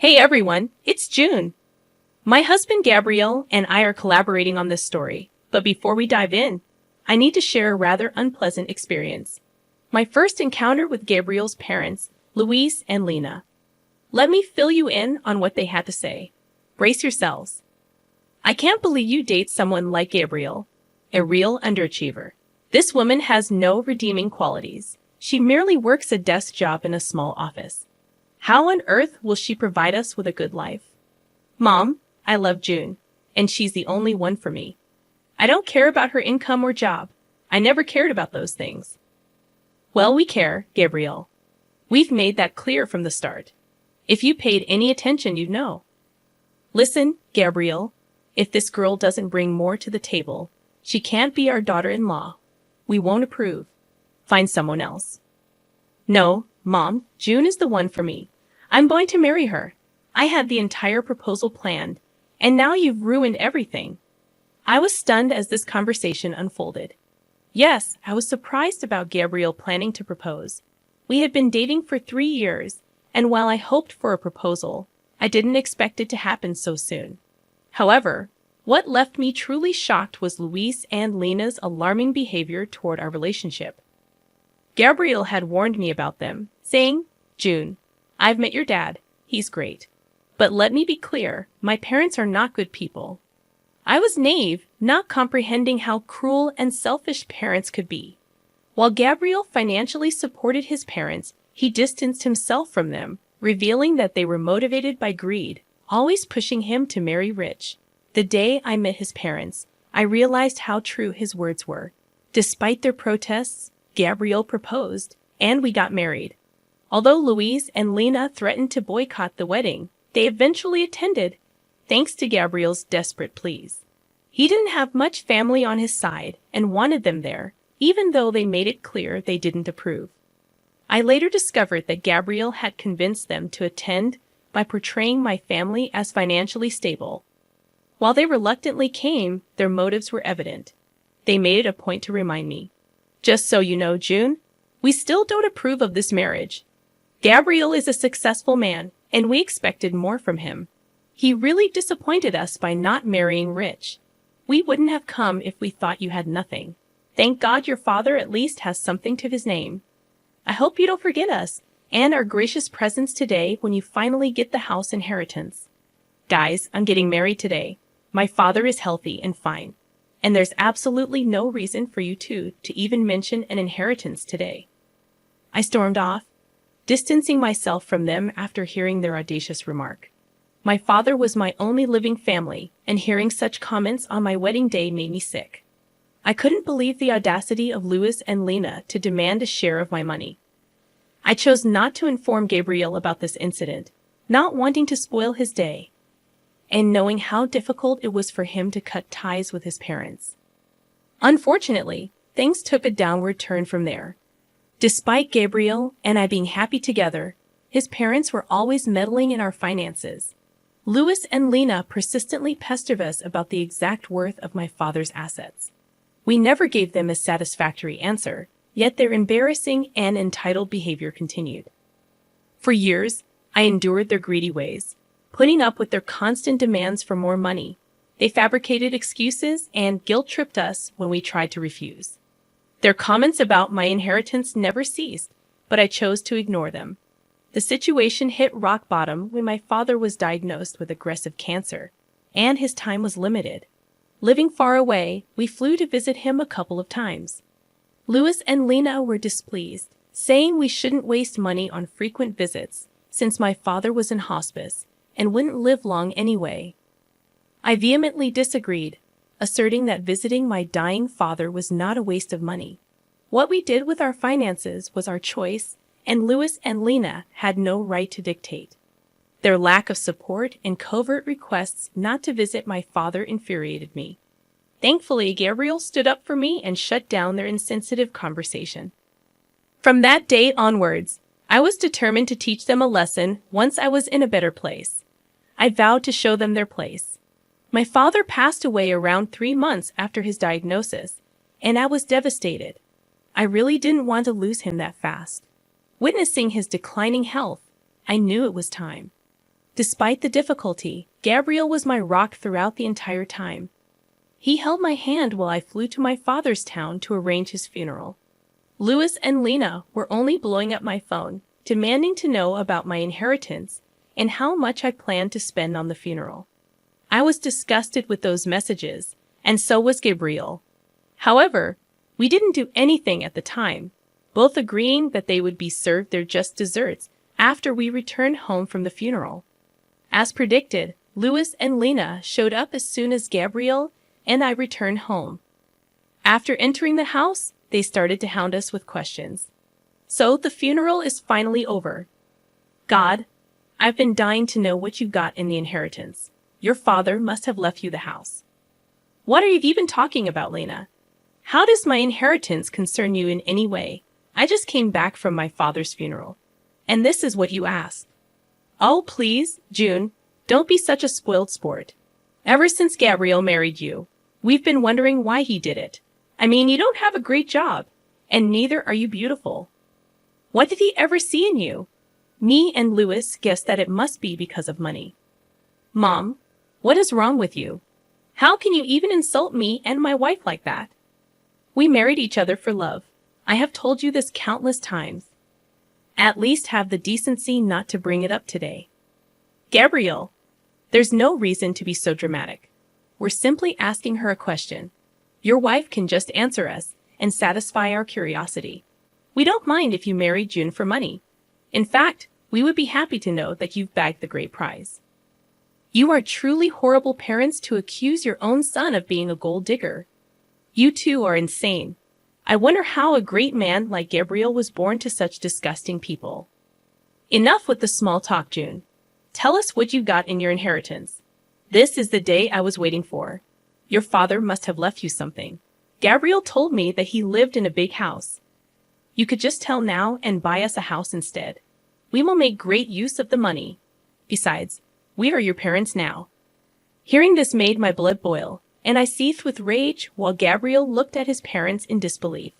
Hey everyone, it's June. My husband Gabriel and I are collaborating on this story, but before we dive in, I need to share a rather unpleasant experience. My first encounter with Gabriel's parents, Luis and Lena. Let me fill you in on what they had to say. Brace yourselves. I can't believe you date someone like Gabriel, a real underachiever. This woman has no redeeming qualities. She merely works a desk job in a small office. How on earth will she provide us with a good life? Mom, I love June, and she's the only one for me. I don't care about her income or job. I never cared about those things. Well, we care, Gabriel. We've made that clear from the start. If you paid any attention, you'd know. Listen, Gabriel, if this girl doesn't bring more to the table, she can't be our daughter-in-law. We won't approve. Find someone else. No, Mom, June is the one for me. I'm going to marry her. I had the entire proposal planned, and now you've ruined everything. I was stunned as this conversation unfolded. Yes, I was surprised about Gabriel planning to propose. We had been dating for 3 years, and while I hoped for a proposal, I didn't expect it to happen so soon. However, what left me truly shocked was Luis and Lena's alarming behavior toward our relationship. Gabriel had warned me about them, saying, June, I've met your dad. He's great. But let me be clear, my parents are not good people. I was naive, not comprehending how cruel and selfish parents could be. While Gabriel financially supported his parents, he distanced himself from them, revealing that they were motivated by greed, always pushing him to marry rich. The day I met his parents, I realized how true his words were. Despite their protests, Gabriel proposed, and we got married. Although Luis and Lena threatened to boycott the wedding, they eventually attended, thanks to Gabriel's desperate pleas. He didn't have much family on his side and wanted them there, even though they made it clear they didn't approve. I later discovered that Gabriel had convinced them to attend by portraying my family as financially stable. While they reluctantly came, their motives were evident. They made it a point to remind me. Just so you know, June, we still don't approve of this marriage. Gabriel is a successful man, and we expected more from him. He really disappointed us by not marrying rich. We wouldn't have come if we thought you had nothing. Thank God your father at least has something to his name. I hope you don't forget us and our gracious presence today when you finally get the house inheritance. Guys, I'm getting married today. My father is healthy and fine. And there's absolutely no reason for you two to even mention an inheritance today. I stormed off, distancing myself from them after hearing their audacious remark. My father was my only living family, and hearing such comments on my wedding day made me sick. I couldn't believe the audacity of Luis and Lena to demand a share of my money. I chose not to inform Gabriel about this incident, not wanting to spoil his day, and knowing how difficult it was for him to cut ties with his parents. Unfortunately, things took a downward turn from there. Despite Gabriel and I being happy together, his parents were always meddling in our finances. Luis and Lena persistently pestered us about the exact worth of my father's assets. We never gave them a satisfactory answer, yet their embarrassing and entitled behavior continued. For years, I endured their greedy ways, putting up with their constant demands for more money. They fabricated excuses and guilt-tripped us when we tried to refuse. Their comments about my inheritance never ceased, but I chose to ignore them. The situation hit rock bottom when my father was diagnosed with aggressive cancer, and his time was limited. Living far away, we flew to visit him a couple of times. Luis and Lena were displeased, saying we shouldn't waste money on frequent visits since my father was in hospice and wouldn't live long anyway. I vehemently disagreed, asserting that visiting my dying father was not a waste of money. What we did with our finances was our choice, and Luis and Lena had no right to dictate. Their lack of support and covert requests not to visit my father infuriated me. Thankfully, Gabriel stood up for me and shut down their insensitive conversation. From that day onwards, I was determined to teach them a lesson once I was in a better place. I vowed to show them their place. My father passed away around 3 months after his diagnosis, and I was devastated. I really didn't want to lose him that fast. Witnessing his declining health, I knew it was time. Despite the difficulty, Gabriel was my rock throughout the entire time. He held my hand while I flew to my father's town to arrange his funeral. Louis and Lena were only blowing up my phone, demanding to know about my inheritance and how much I planned to spend on the funeral. I was disgusted with those messages, and so was Gabriel. However, we didn't do anything at the time, both agreeing that they would be served their just desserts after we returned home from the funeral. As predicted, Louis and Lena showed up as soon as Gabriel and I returned home. After entering the house, they started to hound us with questions. So the funeral is finally over. God, I've been dying to know what you got in the inheritance. Your father must have left you the house. What are you even talking about, Lena? How does my inheritance concern you in any way? I just came back from my father's funeral. And this is what you asked. Oh, please, June, don't be such a spoiled sport. Ever since Gabriel married you, we've been wondering why he did it. I mean, you don't have a great job, and neither are you beautiful. What did he ever see in you? Me and Louis guessed that it must be because of money. Mom, what is wrong with you? How can you even insult me and my wife like that? We married each other for love. I have told you this countless times. At least have the decency not to bring it up today. Gabriel, there's no reason to be so dramatic. We're simply asking her a question. Your wife can just answer us and satisfy our curiosity. We don't mind if you marry June for money. In fact, we would be happy to know that you've bagged the great prize. You are truly horrible parents to accuse your own son of being a gold digger. You two are insane. I wonder how a great man like Gabriel was born to such disgusting people. Enough with the small talk, June. Tell us what you got in your inheritance. This is the day I was waiting for. Your father must have left you something. Gabriel told me that he lived in a big house. You could just tell now and buy us a house instead. We will make great use of the money. Besides, we are your parents now. Hearing this made my blood boil, and I seethed with rage while Gabriel looked at his parents in disbelief.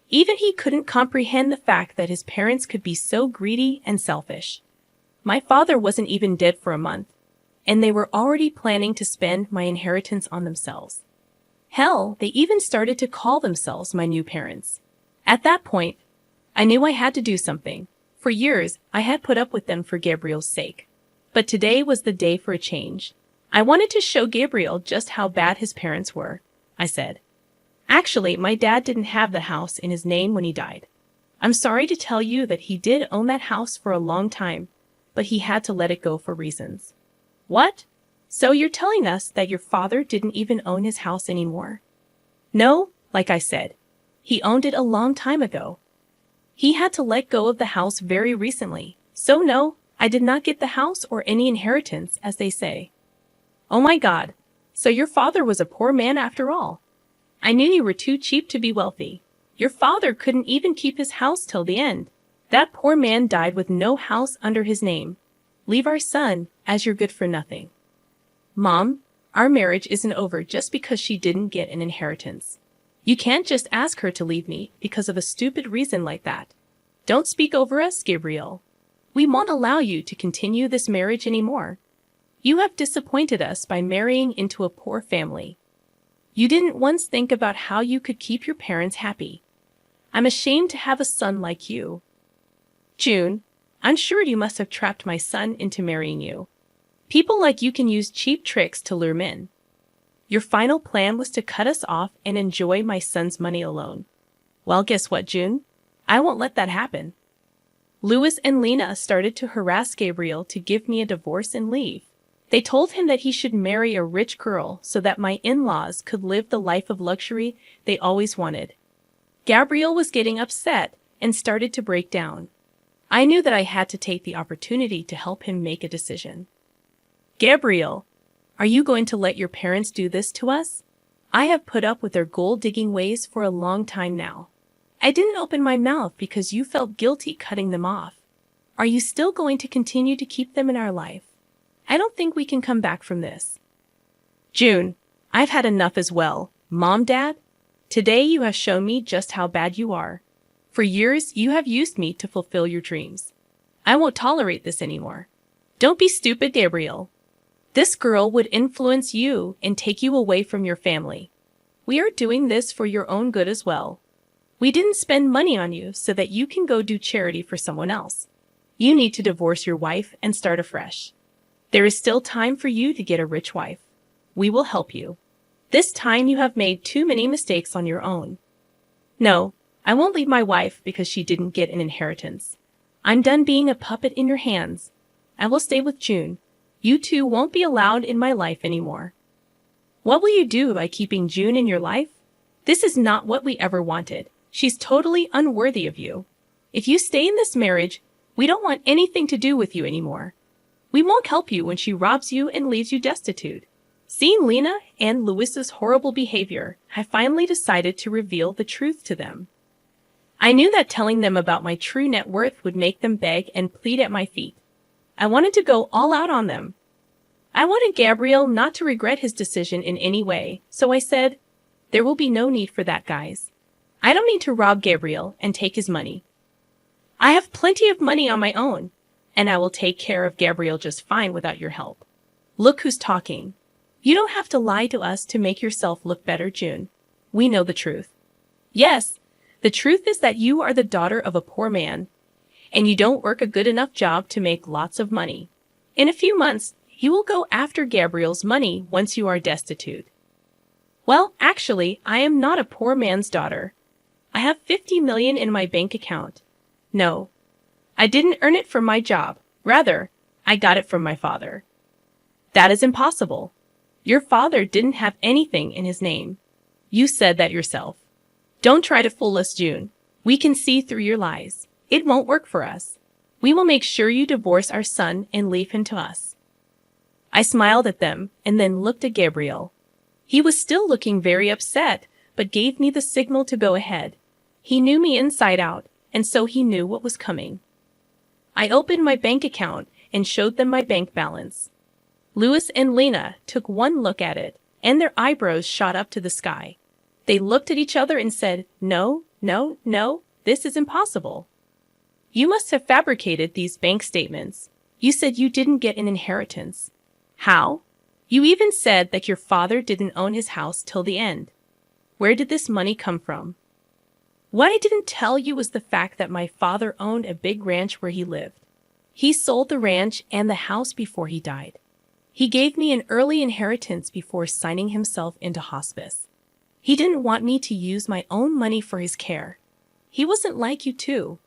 Even he couldn't comprehend the fact that his parents could be so greedy and selfish. My father wasn't even dead for a month, and they were already planning to spend my inheritance on themselves. Hell, they even started to call themselves my new parents. At that point, I knew I had to do something. For years, I had put up with them for Gabriel's sake. But today was the day for a change. I wanted to show Gabriel just how bad his parents were, I said. Actually, my dad didn't have the house in his name when he died. I'm sorry to tell you that he did own that house for a long time, but he had to let it go for reasons. What? So you're telling us that your father didn't even own his house anymore? No, like I said, he owned it a long time ago. He had to let go of the house very recently. So no, I did not get the house or any inheritance, as they say. Oh my God, so your father was a poor man after all. I knew you were too cheap to be wealthy. Your father couldn't even keep his house till the end. That poor man died with no house under his name. Leave our son, as you're good for nothing. Mom, our marriage isn't over just because she didn't get an inheritance. You can't just ask her to leave me because of a stupid reason like that. Don't speak over us, Gabriel. We won't allow you to continue this marriage anymore. You have disappointed us by marrying into a poor family. You didn't once think about how you could keep your parents happy. I'm ashamed to have a son like you. June, I'm sure you must have trapped my son into marrying you. People like you can use cheap tricks to lure men. Your final plan was to cut us off and enjoy my son's money alone. Well, guess what, June? I won't let that happen. Louis and Lena started to harass Gabriel to give me a divorce and leave. They told him that he should marry a rich girl so that my in-laws could live the life of luxury they always wanted. Gabriel was getting upset and started to break down. I knew that I had to take the opportunity to help him make a decision. Gabriel, are you going to let your parents do this to us? I have put up with their gold-digging ways for a long time now. I didn't open my mouth because you felt guilty cutting them off. Are you still going to continue to keep them in our life? I don't think we can come back from this. June, I've had enough as well. Mom, Dad, today you have shown me just how bad you are. For years, you have used me to fulfill your dreams. I won't tolerate this anymore. Don't be stupid, Gabriel. This girl would influence you and take you away from your family. We are doing this for your own good as well. We didn't spend money on you so that you can go do charity for someone else. You need to divorce your wife and start afresh. There is still time for you to get a rich wife. We will help you. This time you have made too many mistakes on your own. No, I won't leave my wife because she didn't get an inheritance. I'm done being a puppet in your hands. I will stay with June. You two won't be allowed in my life anymore. What will you do by keeping June in your life? This is not what we ever wanted. She's totally unworthy of you. If you stay in this marriage, we don't want anything to do with you anymore. We won't help you when she robs you and leaves you destitute. Seeing Lena and Louis's horrible behavior, I finally decided to reveal the truth to them. I knew that telling them about my true net worth would make them beg and plead at my feet. I wanted to go all out on them. I wanted Gabriel not to regret his decision in any way, so I said, "There will be no need for that, guys. I don't need to rob Gabriel and take his money. I have plenty of money on my own, and I will take care of Gabriel just fine without your help. Look who's talking. You don't have to lie to us to make yourself look better, June. We know the truth. Yes, the truth is that you are the daughter of a poor man, and you don't work a good enough job to make lots of money. In a few months, you will go after Gabriel's money once you are destitute." Well, actually, I am not a poor man's daughter. I have 50 million in my bank account. No, I didn't earn it from my job. Rather, I got it from my father. That is impossible. Your father didn't have anything in his name. You said that yourself. Don't try to fool us, June. We can see through your lies. It won't work for us. We will make sure you divorce our son and leave him to us. I smiled at them and then looked at Gabriel. He was still looking very upset, but gave me the signal to go ahead. He knew me inside out, and so he knew what was coming. I opened my bank account and showed them my bank balance. Louis and Lena took one look at it, and their eyebrows shot up to the sky. They looked at each other and said, "No, no, no, this is impossible. You must have fabricated these bank statements. You said you didn't get an inheritance. How? You even said that your father didn't own his house till the end. Where did this money come from?" What I didn't tell you was the fact that my father owned a big ranch where he lived. He sold the ranch and the house before he died. He gave me an early inheritance before signing himself into hospice. He didn't want me to use my own money for his care. He wasn't like you two.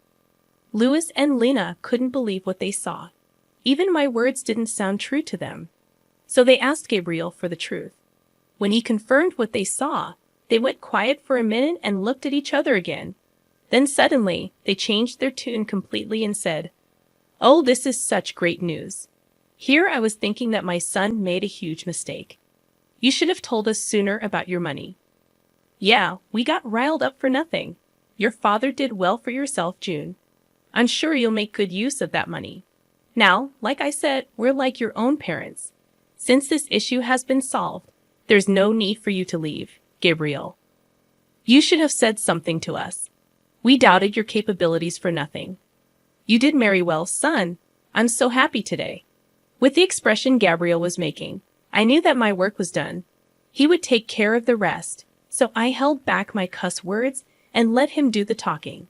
Louis and Lena couldn't believe what they saw. Even my words didn't sound true to them. So they asked Gabriel for the truth. When he confirmed what they saw, they went quiet for a minute and looked at each other again. Then suddenly, they changed their tune completely and said, "Oh, this is such great news. Here I was thinking that my son made a huge mistake. You should have told us sooner about your money." "Yeah, we got riled up for nothing. Your father did well for yourself, June. I'm sure you'll make good use of that money. Now, like I said, we're like your own parents. Since this issue has been solved, there's no need for you to leave, Gabriel. You should have said something to us. We doubted your capabilities for nothing. You did marry well, son. I'm so happy today." With the expression Gabriel was making, I knew that my work was done. He would take care of the rest, so I held back my cuss words and let him do the talking.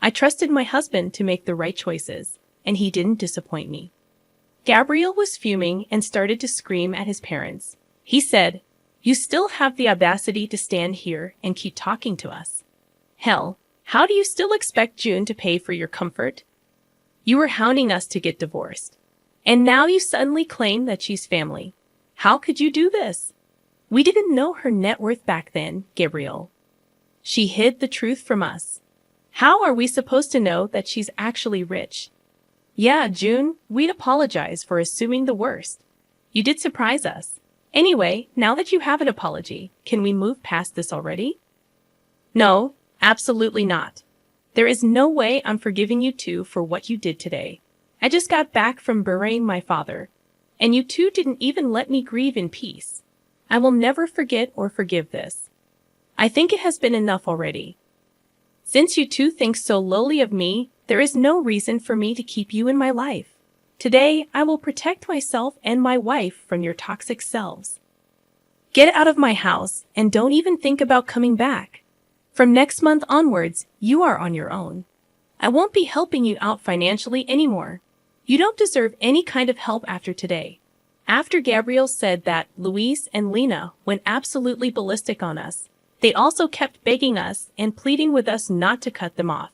I trusted my husband to make the right choices, and he didn't disappoint me. Gabriel was fuming and started to scream at his parents. He said, "You still have the audacity to stand here and keep talking to us. Hell, how do you still expect June to pay for your comfort? You were hounding us to get divorced. And now you suddenly claim that she's family. How could you do this? We didn't know her net worth back then, Gabriel. She hid the truth from us. How are we supposed to know that she's actually rich? Yeah, June, we'd apologize for assuming the worst. You did surprise us. Anyway, now that you have an apology, can we move past this already?" "No, absolutely not. There is no way I'm forgiving you two for what you did today. I just got back from burying my father, and you two didn't even let me grieve in peace. I will never forget or forgive this. I think it has been enough already. Since you two think so lowly of me, there is no reason for me to keep you in my life. Today, I will protect myself and my wife from your toxic selves. Get out of my house and don't even think about coming back. From next month onwards, you are on your own. I won't be helping you out financially anymore. You don't deserve any kind of help after today. After Gabriel said that, Luis and Lena went absolutely ballistic on us. They also kept begging us and pleading with us not to cut them off.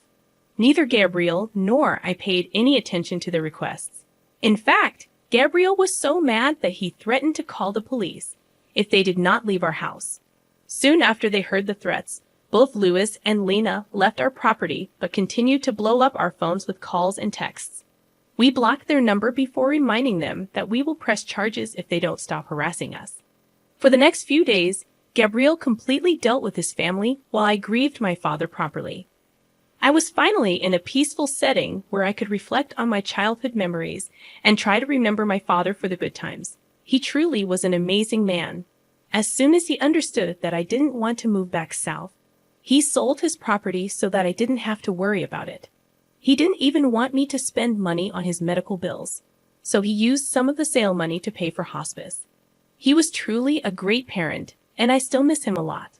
Neither Gabriel nor I paid any attention to their requests. In fact, Gabriel was so mad that he threatened to call the police if they did not leave our house. Soon after they heard the threats, both Luis and Lena left our property but continued to blow up our phones with calls and texts. We blocked their number before reminding them that we will press charges if they don't stop harassing us. For the next few days, Gabriel completely dealt with his family while I grieved my father properly. I was finally in a peaceful setting where I could reflect on my childhood memories and try to remember my father for the good times. He truly was an amazing man. As soon as he understood that I didn't want to move back south, he sold his property so that I didn't have to worry about it. He didn't even want me to spend money on his medical bills, so he used some of the sale money to pay for hospice. He was truly a great parent, and I still miss him a lot.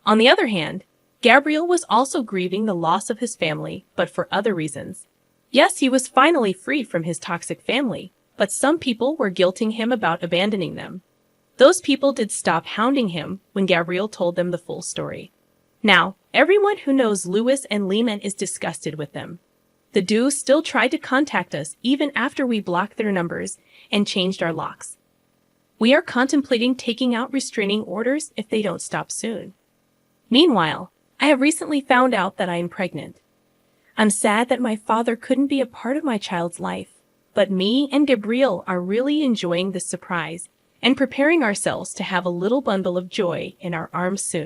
On the other hand, Gabriel was also grieving the loss of his family, but for other reasons. Yes, he was finally free from his toxic family, but some people were guilting him about abandoning them. Those people did stop hounding him when Gabriel told them the full story. Now, everyone who knows Luis and Lena is disgusted with them. The duo still tried to contact us even after we blocked their numbers and changed our locks. We are contemplating taking out restraining orders if they don't stop soon. Meanwhile, I have recently found out that I am pregnant. I'm sad that my father couldn't be a part of my child's life, but me and Gabriel are really enjoying this surprise and preparing ourselves to have a little bundle of joy in our arms soon.